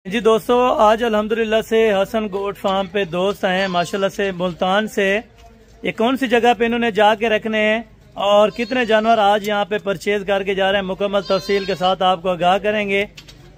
जी दोस्तों, आज अल्हम्दुलिल्लाह से हसन गोट फार्म पे दोस्त आए हैं माशाल्लाह से मुल्तान से। ये कौन सी जगह पे इन्होंने जाके रखने हैं और कितने जानवर आज यहाँ पे परचेज करके जा रहे हैं, मुकम्मल तफसील के साथ आपको आगाह करेंगे।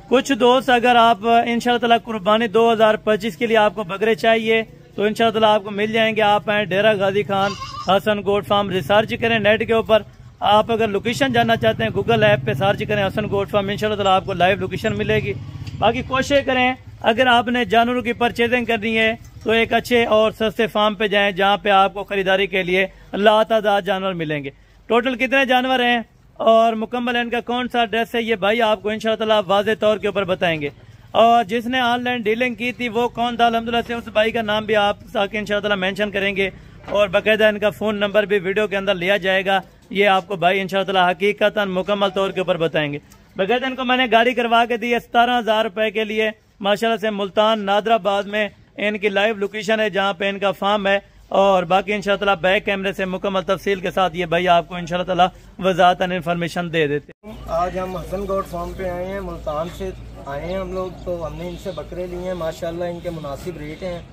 कुछ दोस्त अगर आप इंशाअल्लाह ताला कुर्बानी 2025 के लिए आपको बकरे चाहिए तो इंशाअल्लाह ताला आपको मिल जाएंगे। आप आए Dera Ghazi Khan Hasan goat farm, research करें नेट के ऊपर। आप अगर लोकेशन जानना चाहते हैं गूगल ऐप पे सर्च करें हसन गोट फार्म, इंशाअल्लाह ताला आपको लाइव लोकेशन मिलेगी। बाकी कोशिश करें अगर आपने जानवरों की परचेजिंग करनी है तो एक अच्छे और सस्ते फार्म पे जाएं जहां पे आपको खरीदारी के लिए लातादाद जानवर मिलेंगे। टोटल कितने जानवर हैं और मुकम्मल इनका कौन सा एड्रेस है, ये भाई आपको इंशाअल्लाह ताला वाज़े तौर के ऊपर बताएंगे। और जिसने ऑनलाइन डीलिंग की थी वो कौन था, अल्हम्दुलिल्लाह से उस भाई का नाम भी आप आके इंशाअल्लाह ताला मेंशन करेंगे और बाकायदा इनका फ़ोन नंबर भी वीडियो के अंदर लिया जाएगा। ये आपको भाई इंशाअल्लाह ताला हकीकतन मुकम्मल तौर के ऊपर बताएंगे। बगैर इनको मैंने गाड़ी करवा के दी है 17,000 रुपए के लिए माशाल्लाह से मुल्तान नादराबाद में इनकी लाइव लोकेशन है जहाँ पे इनका फार्म है। और बाकी इंशाअल्लाह ताला बैक कैमरे से मुकम्मल तफसील के साथ ये भाई आपको इंशाअल्लाह ताला वज़ाहतन इन्फॉर्मेशन दे देते हैं। आज हम हसन गोट फार्म पे आए हैं, मुल्तान से आए हैं हम लोग। तो हमने इनसे बकरे लिए हैं, माशाल्लाह इनके मुनासिब रेट हैं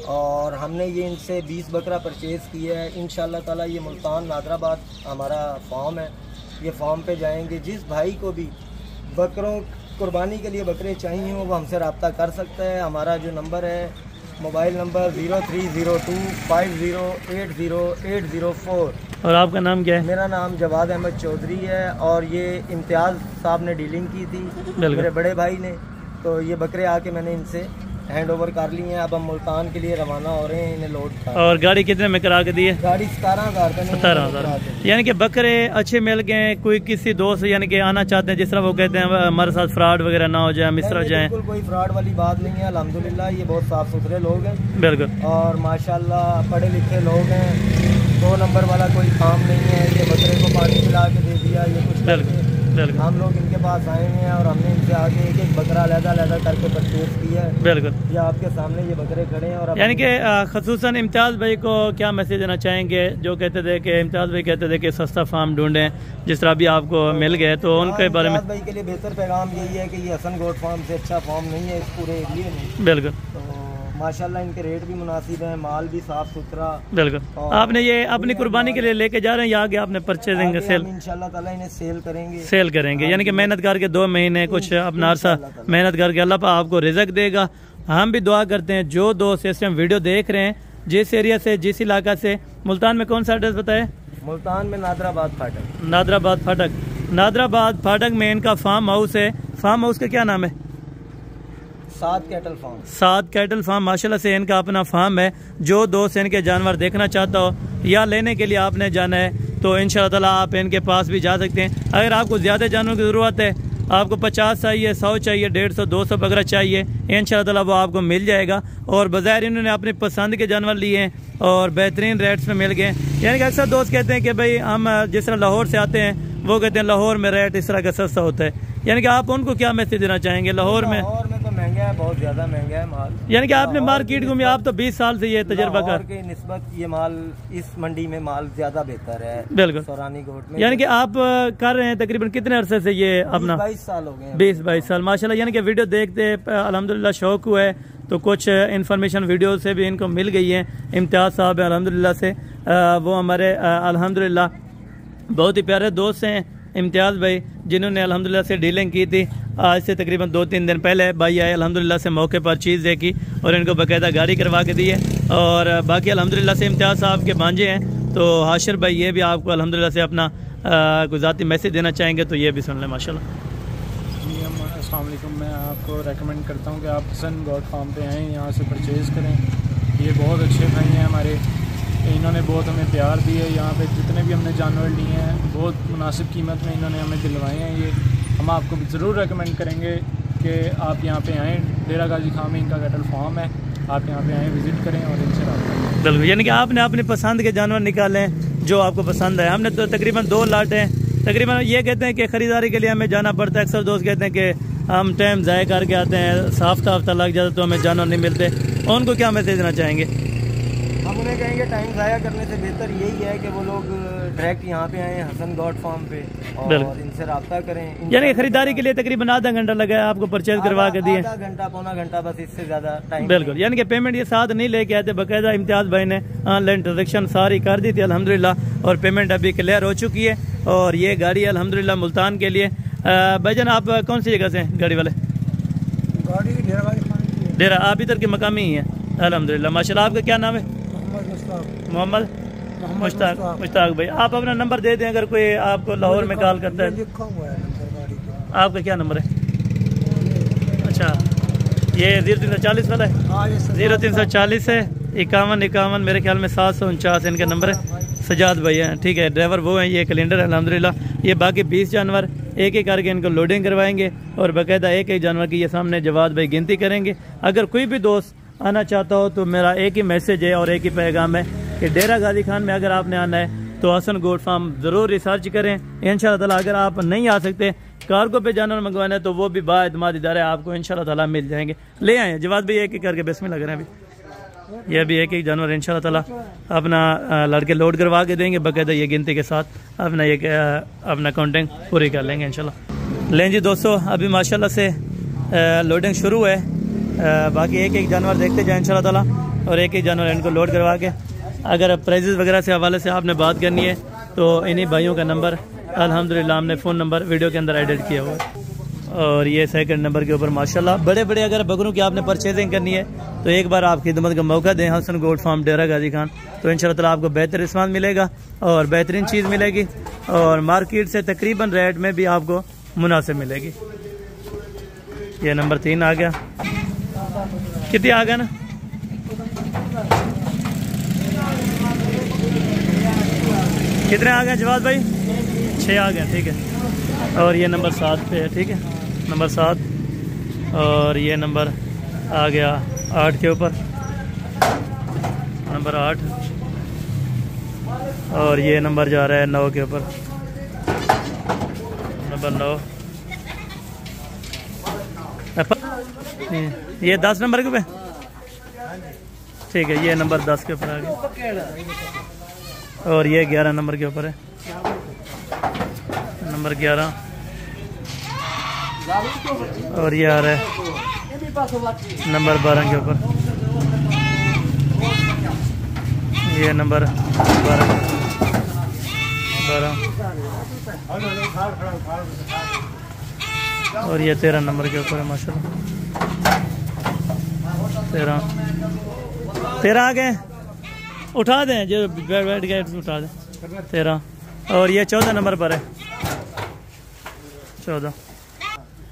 और हमने ये इनसे 20 बकरा परचेज़ किया है। इंशाअल्लाह ताला ये मुल्तान नादराबाद हमारा फार्म है। ये फार्म पे जाएंगे। जिस भाई को भी बकरों कुर्बानी के लिए बकरे चाहिए हो वो हमसे रब्ता कर सकता है। हमारा जो नंबर है मोबाइल नंबर 030250800804। और आपका नाम क्या है? मेरा नाम जवाद अहमद चौधरी है और ये इम्तियाज़ साहब ने डीलिंग की थी मेरे बड़े भाई ने। तो ये बकरे आके मैंने इनसे हैंड ओवर कर लिए हैं। अब हम मुल्तान के लिए रवाना हो रहे हैं इन्हें लोड कर। और गाड़ी कितने में करा के दी है? गाड़ी 17,000 यानी कि बकरे अच्छे मिल गए। कोई किसी दोस्त यानी कि आना चाहते हैं जिस तरह वो कहते हैं हमारे साथ फ्रॉड वगैरह ना हो जाए, मिसरा जाए? बिल्कुल कोई फ्रॉड वाली बात नहीं है। अल्हम्दुलिल्लाह ये बहुत साफ सुथरे लोग हैं बिल्कुल और माशाल्लाह पढ़े लिखे लोग हैं। 2 नंबर वाला कोई काम नहीं है। ये बकरे को पानी पिला के दे दिया ये कुछ बिल्कुल। हम लोग इनके पास आए हैं और हमने इनसे आगे एक बकरा अलग करके परचेज किया है। बिल्कुल ये आपके सामने ये बकरे खड़े हैं। और यानी कि खसूसन इम्तियाज़ भाई को क्या मैसेज देना चाहेंगे जो कहते थे कि इम्तियाज़ भाई कहते थे कि सस्ता फार्म ढूंढें, जिस तरह भी आपको मिल गए, तो उनके बारे में? भाई के लिए बेहतर पैगाम यही है कि ये हसन गोट फार्म से अच्छा फार्म नहीं है इस पूरे एरिया में। बिल्कुल। तो माशाल्लाह इनके रेट भी मुनासिब है, माल भी साफ सुथरा। बिल्कुल। आपने ये अपनी कुर्बानी के लिए लेके जा रहे हैं या आगे आपने परचेजिंग सेल? इंशाल्लाह ताला इन्हें सेल करेंगे यानी कि मेहनत करके 2 महीने कुछ अपना अरसा मेहनत करके अल्लाह पाक आपको रिज़्क देगा। हम भी दुआ करते हैं जो दोस्त इस टाइम वीडियो देख रहे हैं जिस एरिया से जिस इलाका से, मुल्तान में कौन सा एड्रेस बताए? मुल्तान में नादराबाद फाटक। नादराबाद फाटक में इनका फार्म हाउस है। फार्म हाउस का क्या नाम है? साद कैटल फार्म। माशाल्लाह से इनका अपना फार्म है। जो दोस्त इनके जानवर देखना चाहता हो या लेने के लिए आपने जाना है तो इंशाअल्लाह ताला आप इनके पास भी जा सकते हैं। अगर आपको ज़्यादा जानवरों की ज़रूरत है, आपको 50 चाहिए, 100 चाहिए, 150, 200 बकरा चाहिए, इंशाअल्लाह ताला वो आपको मिल जाएगा। और बज़ाहिर इन्होंने अपनी पसंद के जानवर लिए हैं और बेहतरीन रेट्स में मिल गए। यानी कि अक्सर दोस्त कहते हैं कि भाई हम जिस तरह लाहौर से आते हैं वो कहते हैं लाहौर में रेट इस तरह का सस्ता होता है। यानी कि आप उनको क्या मैसेज देना चाहेंगे? लाहौर में तो महंगा है, बहुत ज्यादा महंगा है माल। यानी कि आपने मार्केट घूमी, आप तो 20 साल से ये तजर्बा कर के निस्बत ये माल इस मंडी में माल ज्यादा बेहतर है। बिल्कुल सौरानी गोट में। यानी कि आप कर रहे हैं तकरीबन कितने अरसे से ये अपना? 22 साल हो गए। 20-22 साल माशाल्लाह। यानी कि वीडियो देखते अल्हम्दुलिल्लाह शौक हुआ है तो कुछ इन्फॉर्मेशन वीडियो से भी इनको मिल गई है। इम्तियाज़ साहब है अल्हम्दुलिल्लाह से, वो हमारे अल्हम्दुलिल्लाह बहुत ही प्यारे दोस्त हैं इम्तियाज़ भाई, जिन्होंने अल्हम्दुलिल्लाह से डीलिंग की थी। आज से तकरीबन 2-3 दिन पहले भाई आए अल्हम्दुलिल्लाह से मौके पर चीज़ देखी और इनको बाकायदा गाड़ी करवा के दी है। और बाकी अल्हम्दुलिल्लाह से इम्तियाज़ साहब के भांजे हैं तो हाशिर भाई ये भी आपको अल्हम्दुलिल्लाह से अपना कोई ज़ाती मैसेज देना चाहेंगे तो ये भी सुन लें माशाल्लाह। जी अस्सलाम वालेकुम। मैं आपको रेकमेंड करता हूँ कि आप हसन गोट फार्म पे आएँ, यहाँ से परचेज़ करें। ये बहुत अच्छे भाई हैं हमारे, इन्होंने बहुत हमें प्यार दिया है। यहाँ पे जितने भी हमने जानवर लिए हैं बहुत मुनासिब कीमत में इन्होंने हमें दिलवाए हैं। ये हम आपको ज़रूर रेकमेंड करेंगे कि आप यहाँ पे आएँ। डेरा गाजी खान में इनका कैटल फार्म है, आप यहाँ पे आएँ, विज़िट करें और इनसे रब्ता करें। बिल्कुल। यानी कि आपने अपनी पसंद के जानवर निकालें जो आपको पसंद है। हमने तो तकरीबन 2 लाट हैं। तकरीबन ये कहते हैं कि ख़रीदारी के लिए हमें जाना पड़ता है। अक्सर दोस्त कहते हैं कि हम टाइम ज़ाया करके आते हैं, हफ्ता लग जाता तो हमें जानवर नहीं मिलते। उनको क्या मैसेज देना चाहेंगे? हम उन्हें कहेंगे टाइम ज़ाया करने से बेहतर यही है कि वो लोग डायरेक्ट यहाँ पे आए हसन गॉड फार्म पे और इनसे रब्ता करें। यानी खरीदारी के लिए तकरीबन आधा घंटा लगा है आपको परचेज करवा के दिए? आधा घंटा पौना घंटा, बस इससे ज़्यादा टाइम। बिल्कुल, यानी कि पेमेंट ये साथ नहीं लेके आए थे, बाकायदा इम्तियाज़ भाई ने ऑनलाइन ट्रांजेक्शन सारी कर दी थी अल्हम्दुलिल्लाह, और पेमेंट अभी क्लियर हो चुकी है। और ये गाड़ी अल्हम्दुलिल्लाह मुल्तान के लिए। भाईजान आप कौन सी जगह से हैं गाड़ी वाले? गाड़ी डेरा, आप इधर के मकामी ही हैं अल्हम्दुलिल्लाह माशाल्लाह। आपका क्या नाम है? मोहम्मद मुश्ताक भाई। आप अपना नंबर दे दें अगर कोई आपको लाहौर में कॉल करता है। आपका क्या नंबर है? अच्छा, ये 0340 वाला है? 0340 है 51 मेरे ख्याल में 749 इनका नंबर है। सजाद भाई हैं, ठीक है, ड्राइवर वो हैं। ये कैलेंडर है अल्हम्दुलिल्लाह। ये बाकी 20 जानवर एक एक करके इनको लोडिंग करवाएंगे और बाकायदा एक एक जानवर की ये सामने जवाद भाई गिनती करेंगे। अगर कोई भी दोस्त आना चाहता हो तो मेरा एक ही मैसेज है और एक ही पैगाम है कि डेरा गाजी खान में अगर आपने आना है तो हसन गोट फार्म ज़रूर रिसर्च करें इंशाअल्लाह ताला। अगर आप नहीं आ सकते, कार्गो पे जानवर मंगवाना है तो वो भी बाएतमाद इदारे आपको इंशाअल्लाह ताला मिल जाएंगे। ले आए जवाद भाई एक एक करके बिस्मिल्लाह लग रहे हैं अभी। ये भी एक एक जानवर इंशाअल्लाह ताला अपना लड़के लोड करवा के देंगे, बाकायदा ये गिनती के साथ अपना ये अपना काउंटिंग पूरी कर लेंगे इंशाअल्लाह। लें जी दोस्तों, अभी माशाल्लाह से लोडिंग शुरू है। बाकी एक एक जानवर देखते जाए इंशाअल्लाह ताला, और एक एक जानवर इनको लोड करवा के। अगर प्राइजेस वगैरह से हवाले से आपने बात करनी है तो इन्हीं भाइयों का नंबर अल्हम्दुलिल्लाह हमने फ़ोन नंबर वीडियो के अंदर एडिट किया हुआ है। और ये सेकंड नंबर के ऊपर माशाल्लाह बड़े बड़े अगर बकरों की आपने परचेजिंग करनी है तो एक बार आप खिदमत का मौका दें हसन गोट फार्म डेरा गाजी खान, तो इंशाअल्लाह ताला आपको बेहतर रिस्पांस मिलेगा और बेहतरीन चीज़ मिलेगी और मार्केट से तकरीबन रेट में भी आपको मुनासिब मिलेगी। ये नंबर 3 आ गया। कितने आ गया ना? कितने आ गए जवाद भाई? 6 आ गए, ठीक है। और ये नंबर 7 पे है, ठीक है, नंबर 7। और ये नंबर आ गया 8 के ऊपर, नंबर 8। और ये नंबर जा रहा है 9 के ऊपर, नंबर 9। ये 10 नंबर के ऊपर, ठीक है, ये नंबर 10 के ऊपर आ गया। और ये 11 नंबर के ऊपर है, नंबर 11। और ये आ रहा है नंबर 12 के ऊपर, ये नंबर 12। और ये 13 नंबर के ऊपर है माशाल्लाह। 13 आ गए, उठा दें जो बैठ गए उठा दें। 13। और ये 14 नंबर पर है, 14,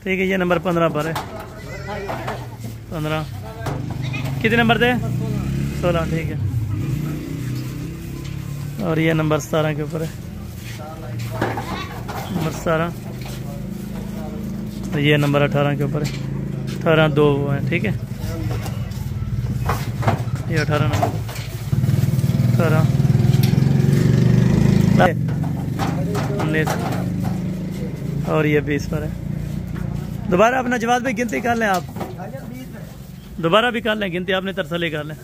ठीक है। ये नंबर 15 पर है, 15। कितने नंबर थे? 16, ठीक है। और ये नंबर 17 के ऊपर है, नंबर 17। और ये नंबर 18 के ऊपर है, 18 2 है, ठीक है। ये 18 नंबर, 18, 19। और ये 20 पर है। दोबारा अपना जवाब भी गिनती कर लें आप, दोबारा भी कर लें गिनती, आपने तरसली कर लें।